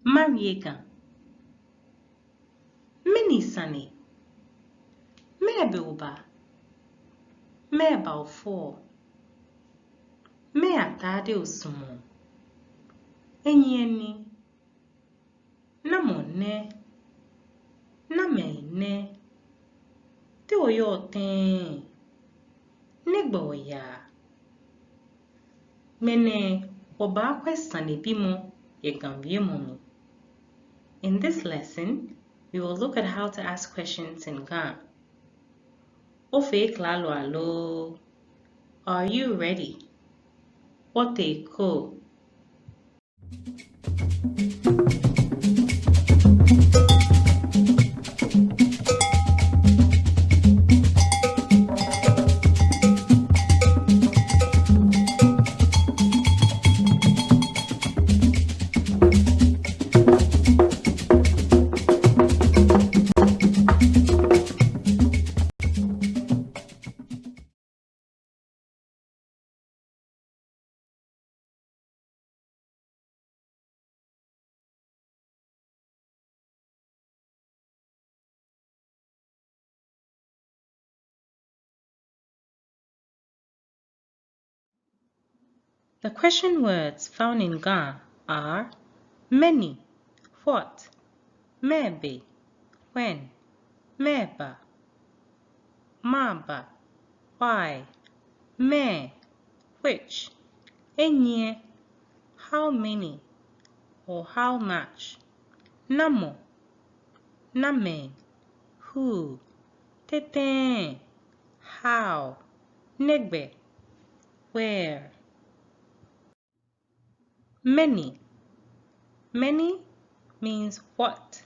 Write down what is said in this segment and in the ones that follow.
Gã. Mɛni sane. Mɛɛba. Mɛɛba ofo. Mɛ atade osumo. Enyiɛ. Namɔ nɛ. Namɛi nɛ. Te oyɔ tɛŋŋ. Nɛgbɛ oya. Mɛnɛ obaanyɛ Sanebimɔ yɛ. In this lesson, we will look at how to ask questions in Gã. Ofe klalo alo. Are you ready? Ote ko. The question words found in Gã are Mɛni, what, Mɛɛba, when, Mɛɛba, Maaba, why, Mɛ, which, Enyiɛ, how many or how much, Namɔ, Namɛi, who, tɛŋŋ, how, Nɛgbɛ, where. Mɛni. Mɛni means what.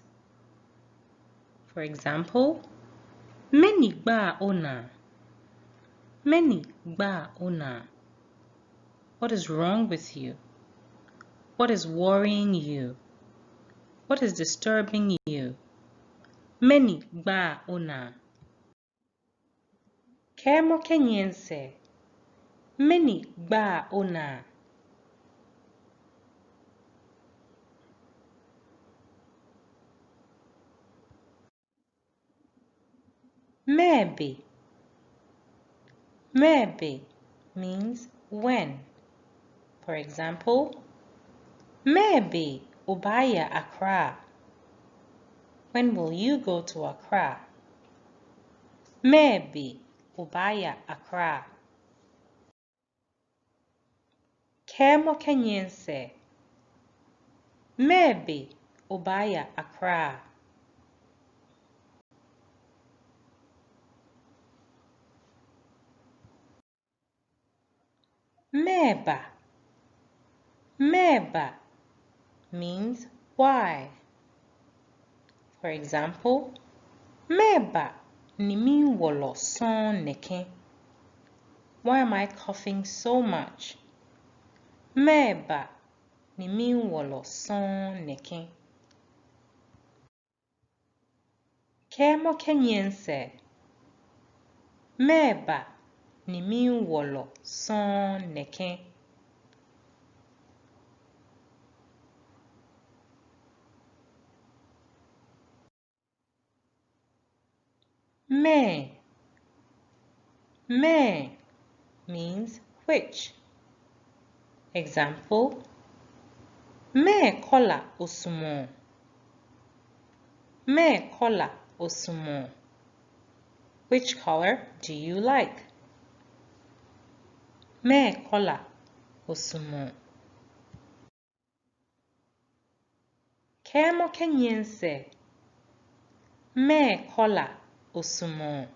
For example, Mɛni gba ona. Mɛni gba ona. What is wrong with you? What is worrying you? What is disturbing you? Mɛni gba ona. Kɛmɔ kenyense. Mɛni gba ona. Mɛɛba. Mɛɛba means when. For example, Mɛɛba obaanyɛ Accra. When will you go to Accra? Mɛɛba obaanyɛ Accra. Kɛmɔ kenyense. Mɛɛba obaanyɛ Accra. Mɛɛba. Mɛɛba means why. For example, Mɛɛba ni mi wolo son neke. Why am I coughing so much? Mɛɛba ni mi wolo son neke. Kɛmɔ kenyense. Mɛɛba ni mi wolo son neke. Mɛ. Mɛ means which. Example, Mɛ kola osumo. Mɛ kola osumo. Which color do you like? Mɛ kola osumo. Kɛmɔ kenyense. Mɛ kola osumo.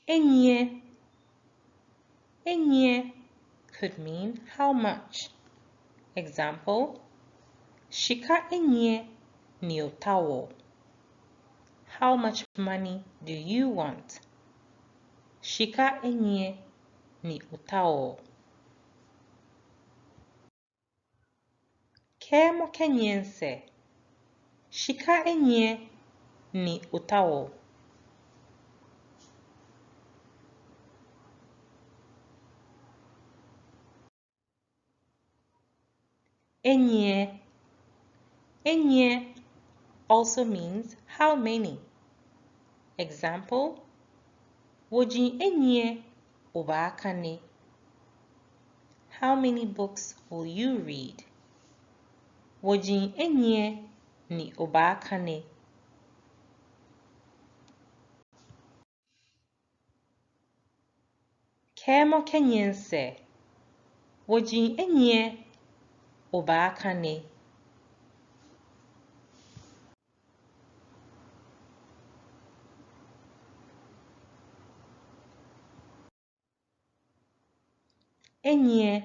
Enyiɛ. Enyiɛ could mean how much. Example, Shika enyiɛ ni otawo. How much money do you want? Shika enyiɛ ni otawo. Kɛmɔ kenyense. Shika enyiɛ ni otawo. Enyiɛ. Enyiɛ also means how many. Example, Wogye enyiɛ obaakane. How many books will you read? Wogye enyiɛ ni obaakane. Kɛɛmɔ kenyense. Wogye enyiɛ obaakane. Enyiɛ.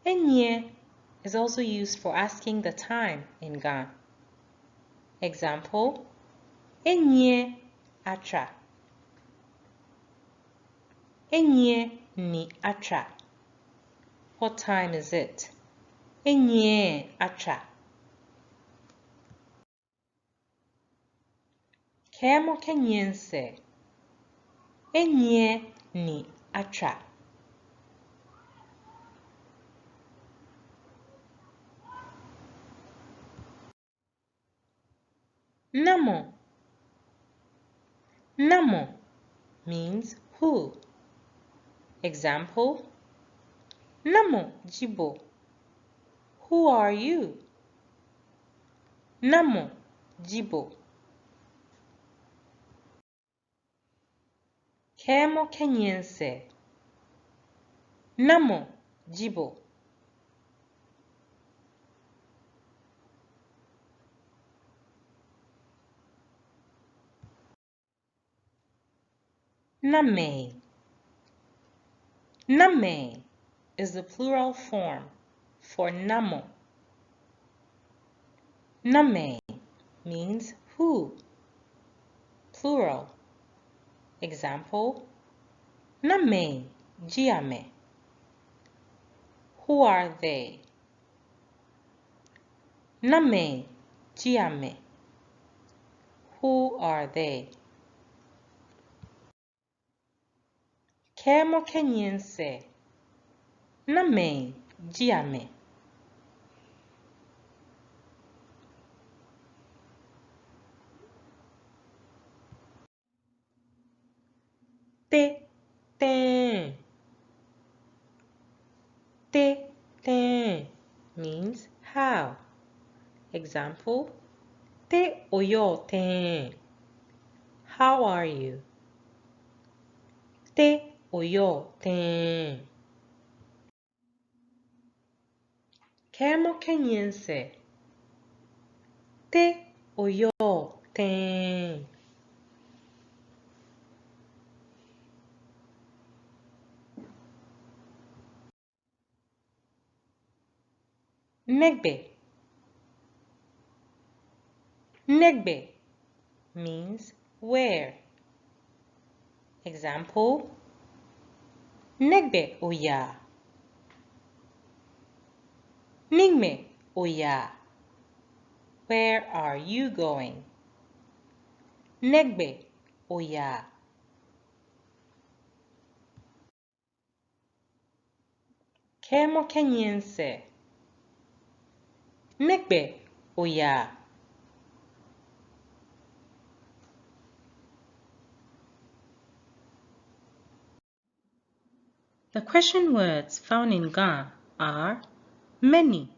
Enyiɛ is also used for asking the time in Gã. Example, Enyiɛ atra. Enyiɛ ni atra. What time is it? Enyiɛ atra. Kɛɛmɔ kenyense. Enyiɛ ni atra. Namɔ. Namɔ means who. Example, Namɔ jibo. Who are you? Namɔ jibo. Kɛɛmɔ kenyense. Namɔ jibo. Namɛi. Namɛi is the plural form for Namɔ. Namɛi means who, plural. Example, Namɛi jiame. Who are they? Namɛi jiame. Who are they? Kɛɛmɔ kenyense. Namɛi jiame. Tɛŋŋ. Tɛŋŋ means how. Example, tɛŋŋ. How are you? Tɛŋŋ. Kɛɛmɔ kenyense. Tɛŋŋ. Nɛgbɛ. Nɛgbɛ means where. Example, Nɛgbɛ oya. Nigmɛ oya. Where are you going? Nɛgbɛ oya. Kɛɛmɔ kenyense. Nɛgbɛ oya. The question words found in Gã are Mɛni,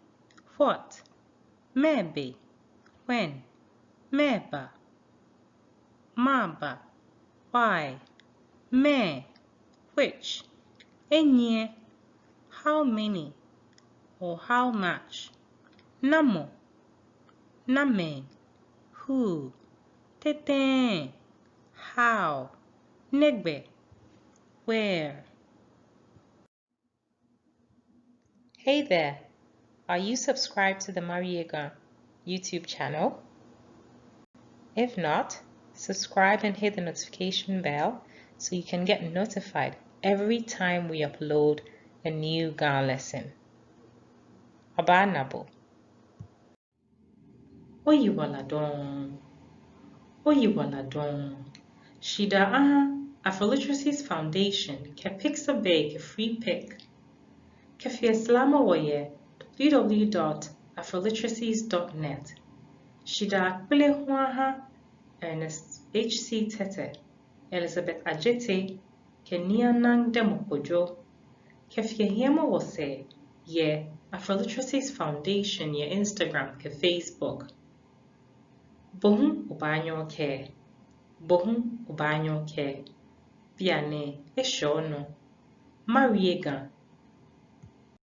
what, Mɛɛba, when, Mɛɛba, Maaba, why, Mɛɛ, which, Enyiɛ, how many or how much, Namɔ, Namɛi, who, tɛŋŋ, how, Nɛgbɛ, where. Hey there, are you subscribed to the Gã YouTube channel? If not, subscribe and hit the notification bell so you can get notified every time we upload a new Gã lesson. Abanabo. Oyiwaladon. Oyiwaladon. Shida Afroliteracies Foundation ke pixabay ke free pick. Ke fieslama woye www.afroliteracies.net. Shida Akpele Ernest H.C. Tete, Elizabeth Ajete, Kenia Nang Demokojo, Kefye Hiema Wose, Ye Afroliteracies Foundation, ye Instagram, ke Facebook. Bohu obaanyɛ okɛɛ. Bohu obaanyɛ okɛɛ. Biane eshono. Mariega